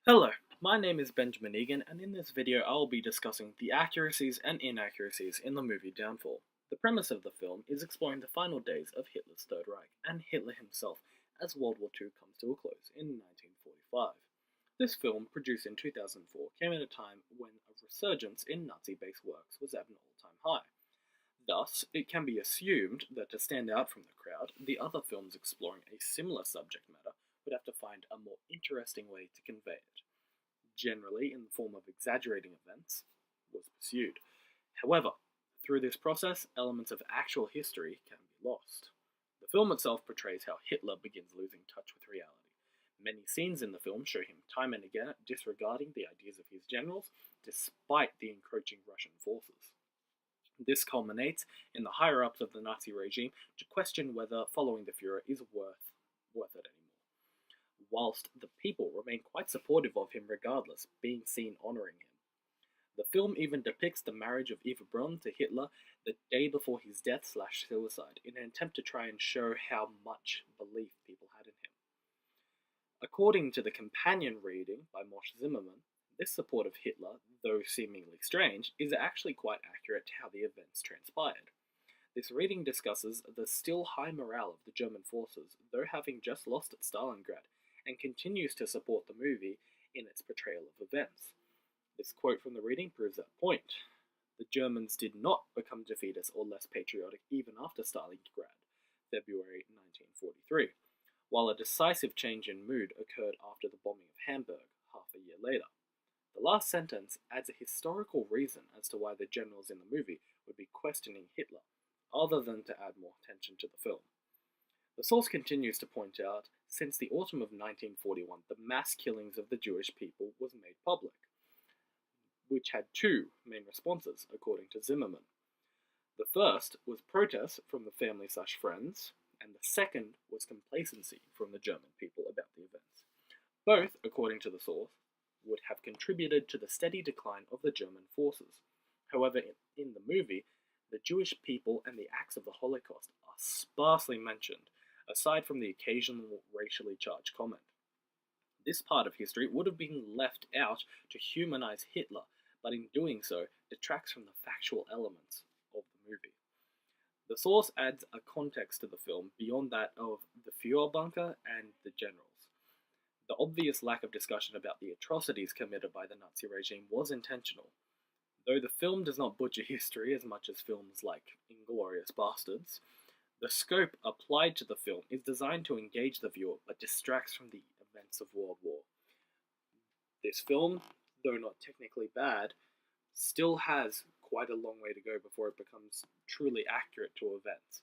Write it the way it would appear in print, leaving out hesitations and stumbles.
Hello, my name is Benjamin Egan, and in this video I will be discussing the accuracies and inaccuracies in the movie Downfall. The premise of the film is exploring the final days of Hitler's Third Reich and Hitler himself as World War II comes to a close in 1945. This film, produced in 2004, came at a time when a resurgence in Nazi-based works was at an all-time high. Thus, it can be assumed that to stand out from the crowd, the other films exploring a similar subject matter would have to find a more interesting way to convey it, generally in the form of exaggerating events, was pursued. However, through this process, elements of actual history can be lost. The film itself portrays how Hitler begins losing touch with reality. Many scenes in the film show him time and again disregarding the ideas of his generals, despite the encroaching Russian forces. This culminates in the higher ups of the Nazi regime to question whether following the Fuhrer is worth it anymore, whilst the people remain quite supportive of him regardless, being seen honouring him. The film even depicts the marriage of Eva Braun to Hitler the day before his death/suicide in an attempt to try and show how much belief people had in him. According to the companion reading by Mosh Zimmerman, this support of Hitler, though seemingly strange, is actually quite accurate to how the events transpired. This reading discusses the still high morale of the German forces, though having just lost at Stalingrad, and continues to support the movie in its portrayal of events. This quote from the reading proves that point. The Germans did not become defeatist or less patriotic even after Stalingrad, February 1943, while a decisive change in mood occurred after the bombing of Hamburg half a year later. The last sentence adds a historical reason as to why the generals in the movie would be questioning Hitler, other than to add more tension to the film. The source continues to point out, since the autumn of 1941, the mass killings of the Jewish people was made public, which had two main responses, according to Zimmerman. The first was protest from the family/friends, and the second was complacency from the German people about the events. Both, according to the source, would have contributed to the steady decline of the German forces. However, in the movie, the Jewish people and the acts of the Holocaust are sparsely mentioned, aside from the occasional racially charged comment. This part of history would have been left out to humanize Hitler, but in doing so, detracts from the factual elements of the movie. The source adds a context to the film beyond that of the Führerbunker and the generals. The obvious lack of discussion about the atrocities committed by the Nazi regime was intentional. Though the film does not butcher history as much as films like Inglourious Bastards, the scope applied to the film is designed to engage the viewer but distracts from the events of World War. This film, though not technically bad, still has quite a long way to go before it becomes truly accurate to events.